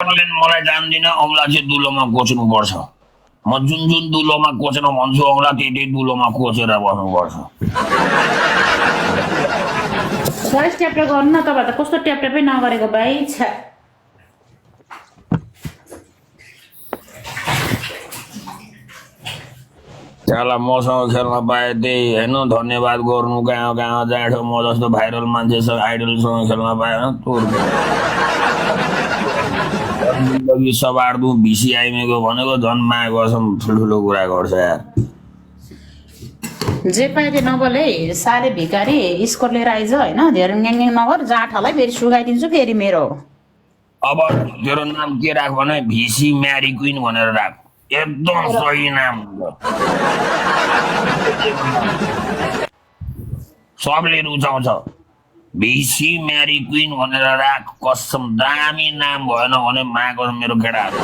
पर्दैन मलाई जान्दिन औँला चाहिँ दुलोमा कोच्नुपर्छ म जुन जुन दुलोमा कोचेर भन्छु औँला त्यही दुलोमा कोचेर बस्नुपर्छ सर ट्याप गर्नु न तपाईहरु त कस्तो ट्यापै नगरेको भाइ छ्या त्यसलाई मसँग खेल्न पाए त्यही होइन धन्यवाद गर्नु कहाँ कहाँ जाँठो म जस्तो भाइरल मान्छेसँग आइडलसँग खेल्न पाएन तोर जिन्दगी सबार्दु भिसी आइमेको भनेको झन् माया गर्छौँ ठुल्ठुलो कुरा गर्छ यार जे पाए त्यो नबोल है साले भिकारी स्कोर लिएर आइज होइन धेरै ङ्याङ नगर जाँठालाई फेरि सुगाइदिन्छु फेरि मेरो अब तेरो नाम के राख भने भिसी म्यारी क्विन भनेर राख एकदम सही नाम सबले रुचाउँछ भिसी म्यारी क्विन भनेर राख कसम दामी नाम भएन भने माको मेरो केटाहरू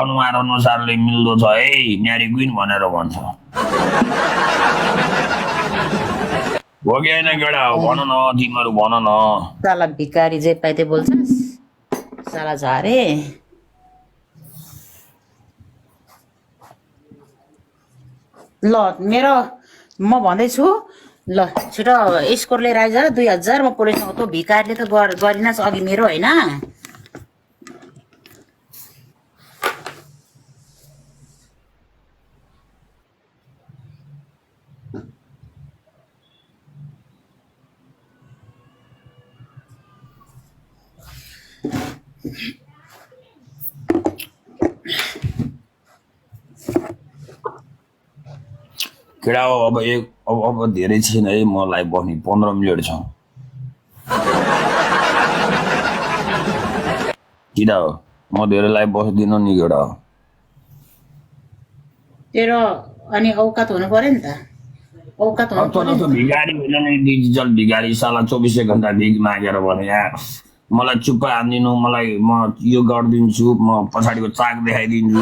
अनुहार अनुसारले मिल्दो छ है म्यारी क्विन भनेर भन्छ हो कि होइन केटा भन न तिमीहरू भन न साला भिकारी जे पाए त्यो बोल्छ साला झारे ल मेरो म भन्दैछु ल छिटो स्कोर लिएर आइज 2000 म पुलिससँग त भिकारीले त गरिनस् अघि मेरो होइन केटा अब धेरै छैन है मलाई बस्ने 15 मिनट छ किन हो म धेरैलाई बस्दिनँ नि केटा तेरो अनि औकात हुनु पर्यो नि त औकात हुनु पर्यो भिखारी होइन नि डिजिटल भिखारी साला 24 घण्टा भिख मागेर भने यार मलाई चुप्पा हानिदिनु मलाई म यो गरिदिन्छु म पछाडिको चाक देखाइदिन्छु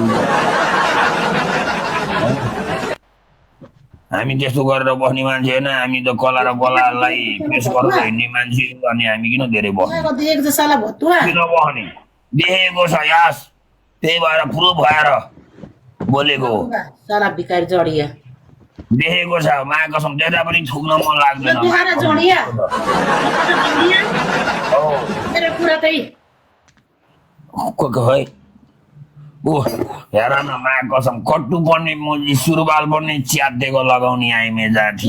हामी त्यस्तो गरेर बस्ने मान्छे होइन हामी त कला र बलालाई पेस गरेर हिँड्ने मान्छे अनि हामी किन धेरै बस्ने किन बस्ने देखेको छ यास त्यही भएर प्रुफ भएर बोलेको साला भिखारी जडिया देखेको छ माया कसम देख्दा पनि थुक्न मन लाग्दैन है ओ हेर न माया कसम कट्टु पर्ने सुरुवाल पर्ने च्यातेको लगाउने आइमे जाठी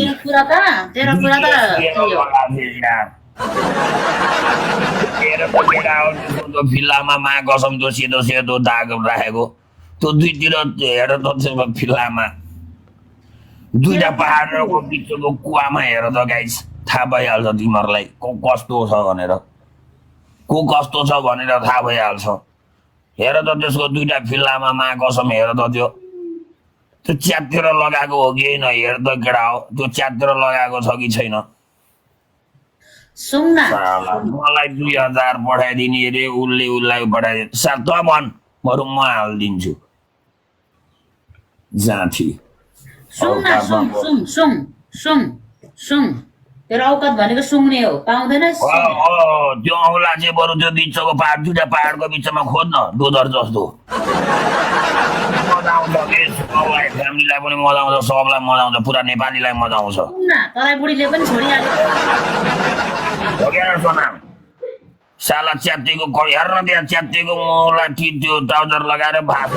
फिल्लामा माया कसम त्यो सेतो सेतो दाग राखेको त्यो दुईतिर हेर त फिल्लामा दुईटा पहाडको बिचको कुवामा हेर त गाइस थाहा भइहाल्छ तिमीहरूलाई को कस्तो छ भनेर थाहा भइहाल्छ हेर त त्यसको दुईटा फिल्लामा मा कसम हेर त त्यो च्यातिर लगाएको हो कि होइन हेर त केटा हो त्यो च्यातिर लगाएको छ कि छैन मलाई 2000 पठाइदिने रे उसलाई पठाइदिनु सर त भन बरु म हालिदिन्छु जाठी तेरो औकात भनेको सुङ्ने हो पाउँदैन त्यो औँला चाहिँ बरु त्यो बिचको पहाड दुईटा पहाडको बिचमा खोज्न डोदर जस्तो मजा आउँछ फ्यामिलीलाई पनि मजा आउँछ सबलाई मजा आउँछ पुरा नेपालीलाई मजा आउँछ तँलाई बुढीले पनि छोडिहाल्यो साला च्यातेको हेर्न त्यहाँ च्यातेको मलाई त्यो ट्राउजर लगाएर भात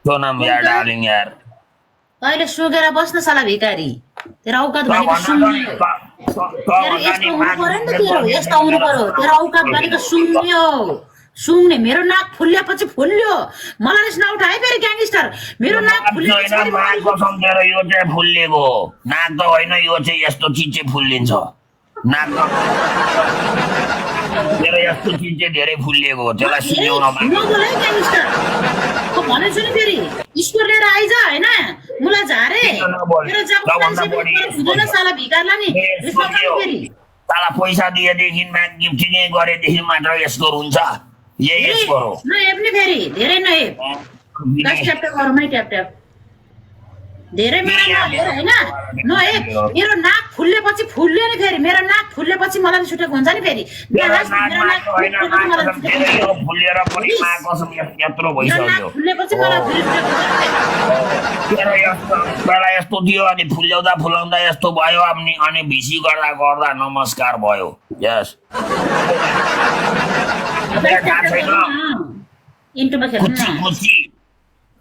त्यो नाम यार डार्लिङ यार तैले सुगेर बस्न साला भिखारी तेरो औकात भनेको सुन्ने हो तेरो यस्तो हुनु पर्यो नि त यस्तो हुनु पर्यो तेरो औकात भनेको सुन्ने हो सुन्ने मेरो नाक फुल्लेपछि फुल्यो मलाई रिस नउठाए फेरि ग्याङस्टर मेरो नाक फुल्लेपछि कसम तेरो यो चाहिँ फुल्लेको नाक त होइन यो चाहिँ यस्तो चिज चाहिँ फुल्लिन्छ नाक तेरो यस्तो चिज चाहिँ धेरै फुल्लिएको हो त्यसलाई सिल्याउन नबोल है ग्याङस्टर भनेछु नि फेरि स्कोर लिएर आइज होइन मुला झारे तेरो जब हुँदैन साला भिकारला नि रिस नउठाउ फेरि साला पैसा दिएदेखि गिफ्टिङ गरेदेखि मात्र यस्तो हुन्छ यही स्कोर हो नहेप्ने फेरि धेरै नहेप ट्याप ट्याप गरौँ है ट्याप ट्याप धेरै मलाई नहेर होइन नहेर मेरो नाक फुल्लेपछि फुल्यो नि फेरि मेरो नाक फुल्लेपछि मलाई छुटेको हुन्छ नि फेरि फुलेर पनि मा कसम यत्रो भइसक्यो फुल्लेपछि मलाई यस्तो दियो अनि फुल्याउँदा फुलाउँदा यस्तो भयो अनि भिसी गर्दा गर्दा नमस्कार भयो यस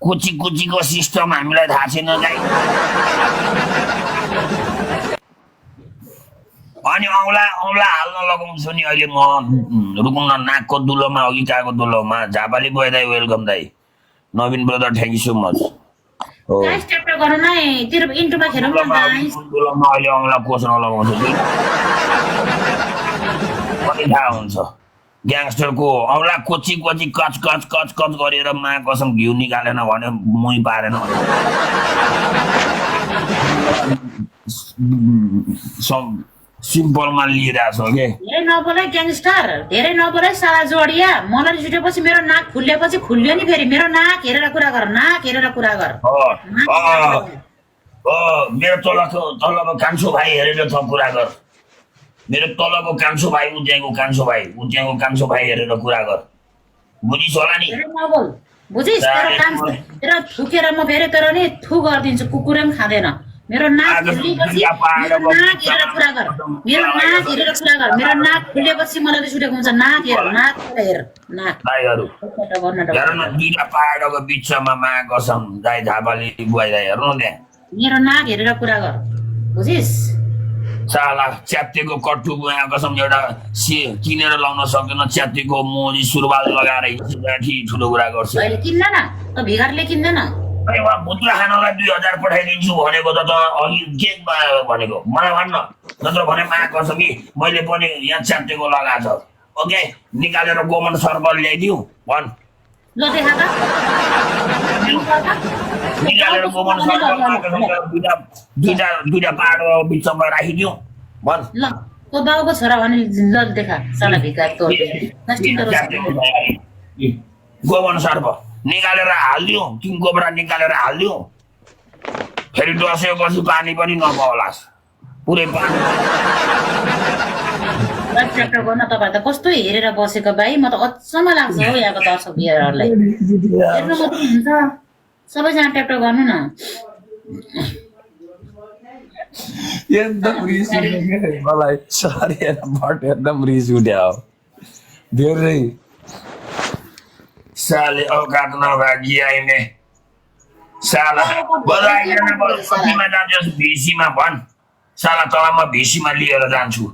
कुची कुचीको सिस्टम हामीलाई थाहा छैन गाई अनि औँला हाल्न लगाउँछु नि अहिले म रुकुम नाकको दुलोमा अघि गएको दुलोमा झापाली बोय दाई वेलकम दाई नवीन brother thank you so much दुलोमा अहिले औँला कोस्न लगाउँछु पनि थाहा हुन्छ ग्याङ्स्टरको औँला कोची कोची कच कच कच कच गरेर मा कसम घिउ निकालेन भने मुही पारेन सिम्पलमा लिइरहेको छ कि धेरै नबोलाइ ग्याङ्स्टर धेरै नबोलाइ साला जोडिया मलाई छुटेपछि मेरो नाक फुल्लेपछि फुल्यो नि फेरि मेरो नाक हेरेर कुरा गर मेरो तलको कान्छो भाइ हेरेर त कुरा गर मेरो तलको कान्छो भाइ उज्याएको कान्छो भाइ हेरेर कुरा गर बुझिस् होला नि बुझिस् तेरो काम तेरो थुकेर म फेरि तेरो नि थु गरिदिन्छु कुकुरै पनि खाँदैन मेरो नाक फुलेपछि हेरेर कुरा गर मेरो नाक फुलेपछि मलाई छुटेको हुन्छ नाक हेर भाइहरू हेर न दुईटा पहाडको बिचमा मा कसम दाइ झापाली बुवाई दाइ हेर्नु त्यहाँ मेरो नाक हेरेर कुरा गर बुझिस् साला च्यात्तेको कट्टु बुवा कसम एउटा किनेर लाउन सक्दैन च्यात्तेको मोजी सुरुवाल लगाएर ठुलो कुरा गर्छ अहिले किन्दैन त भिखारले किन्दैन भुत्रा खानलाई 2000 पठाइदिन्छु भनेको त अघि के भनेको मलाई भन्न नत्र भने मा कसम कि मैले पनि यहाँ च्यात्तेको लगाएको छ ओके निकालेर गोमन सर्कल ल्याइदिउँ भन् ल देखा त निकालेर गोमन सर्कल दुईटा पहाडको बिचमा राखिदिउँ भन् ल तो बाउको छोरा भने ल देखा साला भिकार तो गोमन सर्प निकालेर हालिदिउँ तिन गोबरा निकालेर हालिदिउँ फेरि दसैँपछि पानी पनि नपाउलास् पुरै पानी ट्र्याक्टर गर्न तपाईँ त कस्तो हेरेर बसेको भाइ म त अचम्म लाग्छ हौ यहाँको दर्शक बिहारहरूलाई हेर्नु मात्रै हुन्छ सबैजना ट्र्याक्टर गर्नु न एकदम रिस उठ्यो मलाई सरी बट एकदम रिस उठ्यो धेरै साले औकात नभएकी आइने साला कतिमा जान्छस् भिसीमा भन् साला तल म भिसीमा लिएर जान्छु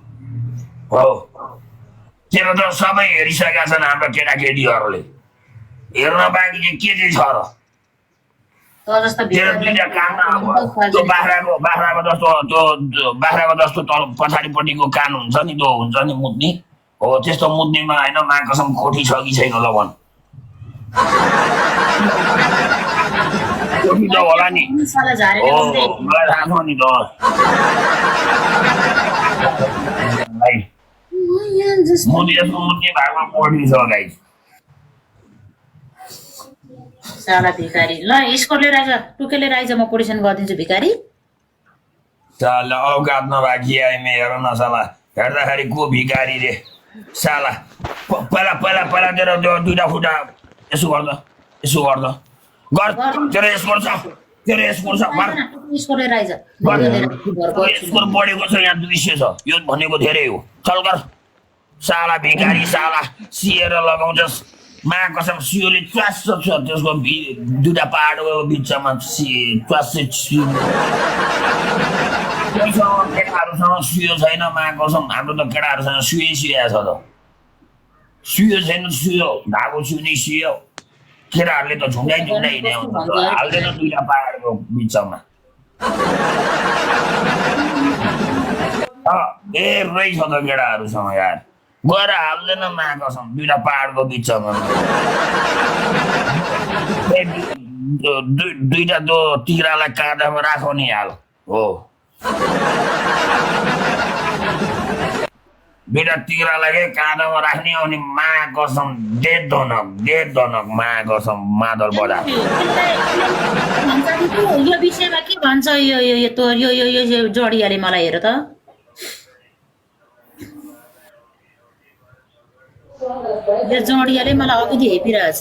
हो तेरो त सबै हेरिसकेका छन् हाम्रो केटाकेटीहरूले हेर्न बाँकी के चाहिँ छ र तेरो दुईटा कान त्यो बाख्राको जस्तो तल पछाडिपट्टिको कान हुन्छ नि त्यो हुन्छ नि मुद्नी हो त्यस्तो मुद्नीमा होइन मा कसम खोटी छ कि छैन ल भन् खोटी त होला नि हो मलाई थाहा छ नि त मुद्नी भागमा खोटी छ गाई साला भिखारी ल स्कोर लिएर आइज टुके लिएर आइज म पोडिसन गरिदिन्छु भिखारी साला औकात नभएकी आइमे हेर न साला हेर्दाखेरि को भिखारी रे साला पहिला तेरो त्यो दुईटा खुट्टा यसो गर्दा गर तेरो स्कोर छ स्कोर लिएर आइज स्कोर बढेको छ यहाँ 200 छ यो भनेको धेरै हो चल गर साला भिखारी साला सिएर लगाउँछस् मा कसम सियोले च्वास छ त्यसको दुईटा पहाडको बिचमा च्वास केटाहरूसँग सुयो छैन मा कसम हाम्रो त केटाहरूसँग सुयै छ त सुयो छैन सुयो धागो सुने सुयो केटाहरूले त झुन्डाइ हिँडे हुन्छ हाल्दैन दुईटा पहाडको बिचमा रहेछ त केटाहरूसँग यार गएर हाल्दैन मा कसम दुईटा पहाडको बिचमा दुईटा त्यो तिरालाई काँधामा राखो नि हाल हो दुईटा तिग्रालाई के काँधोमा राख्ने अनि मा कसम डेढ धनक मा कसम मादल बजा यो विषयमा के भन्छ यो यो यो तो यो यो यो जोडियाले मलाई हेर त यो जोडियाले मलाई अघि हेपिरहेछ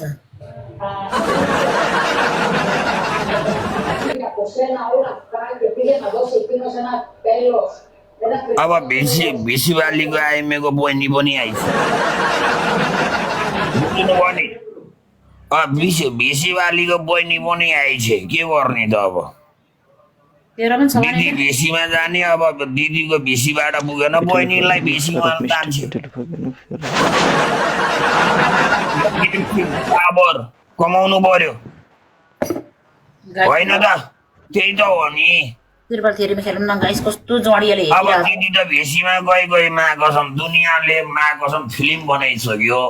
अब भिसी बालीको आइमेको बहिनी पनि आइछ बुझ्नुभयो नि भिसी बालीको बहिनी पनि आइछ के गर्ने त अब तेरो पनि छ दिदी भिसीमा जाने अब दिदीको भिसीबाट पुगेन बहिनीलाई भिसीमा जान्छ बराबर कमाउनु पर्यो होइन त त्यही त हो नि तिरबल थेरीमा खेलौँ न गाइस कस्तो जोडियाले अब हेरिरहेछ दिदी त भेसीमा गई मा कसम दुनियाँले मा कसम फिल्म बनाइसक्यो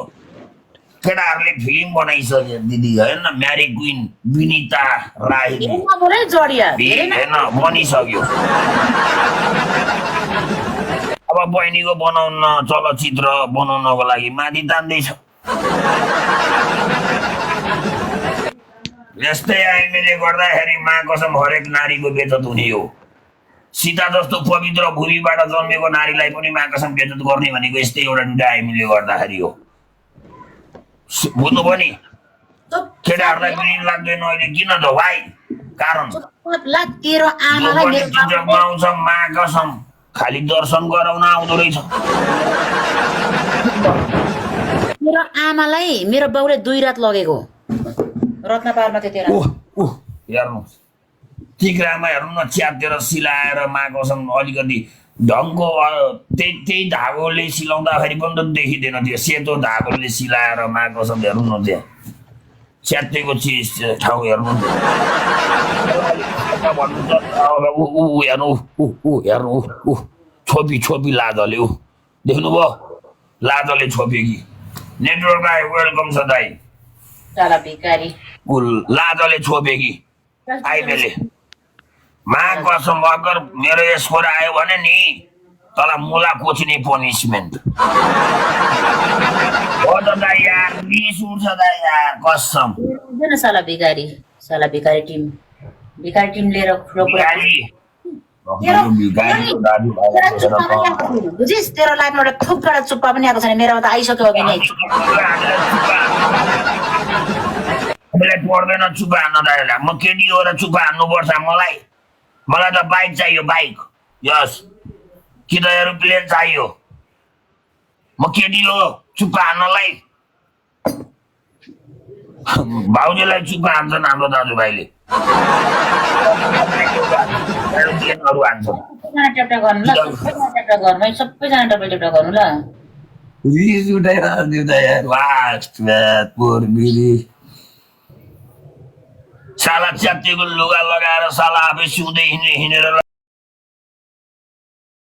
केटाहरूले फिल्म बनाइसक्यो दिदी होइन म्यारी क्विन विनिता राई बोले जोडिया होइन बनिसक्यो अब बहिनीको बनाउन चलचित्र बनाउनको लागि माथि तान्दैछ यस्तै आइमेले गर्दाखेरि मा कसम हरेक नारीको बेइज्जत हुने हो सीता जस्तो पवित्र भूमिबाट जन्मेको नारीलाई पनि मा कसम बेइज्जत गर्ने भनेको यस्तै एउटा दुईटा आइमेले गर्दाखेरि हो बुझ्नुभयो नि केटाहरूलाई पनि लाग्दैन अहिले किन त भाइ कारण तेरो आमालाई आउँछ मा कसम खालि दर्शन गराउन आउँदो रहेछ मेरो आमालाई मेरो बाउले 2 रात लगेको रत्नपारमा थियो तेरा हेर्नु तिग्रामा हेर्नु न च्यातेर सिलाएर मा कसम अलिकति ढङ्गको त्यही धागोले सिलाउँदाखेरि पनि त देखिँदैन थियो सेतो धागोले सिलाएर मा कसम हेर्नु न त्यहाँ च्यातेको चिज ठाउँ हेर्नु हेर्नु छोपी लाजले देख्नुभयो लाजले छोप्यो कि नेटवर्क आयो वेलकम छ दाइ साला भिखारी लाजले छोपे कि आइमेले मा कसम अगर मेरो यसबाट आयो भने नि तँलाई मुला कोचिने पनिसमेन्ट हो त दाइ यार रिस उठ्छ दाइ यार कसम देन साला भिखारी टिम लिएर बुझिस तेरो लाइफमा एउटा थुप्रो चुप्पा पनि आएको छैन मेरोमा त आइसक्यो अघि नै मलाई पर्दैन चुप्पा हान्न दाइलाई म केटी हो र चुप्पा हान्नुपर्छ मलाई त बाइक चाहियो बाइक यस कि त एरोप्लेन चाहियो म केटी हो चुप्पा हान्नलाई भाउजूलाई चुप्पा हान्छन् हाम्रो दाजुभाइले एरोप्लेनहरू हान्छन् सबैजना टप्पा गर्नु ल रिस उठाइरहेको साला च्यातिएको लुगा लगाएर साला आफै सिउँदै हिँडेर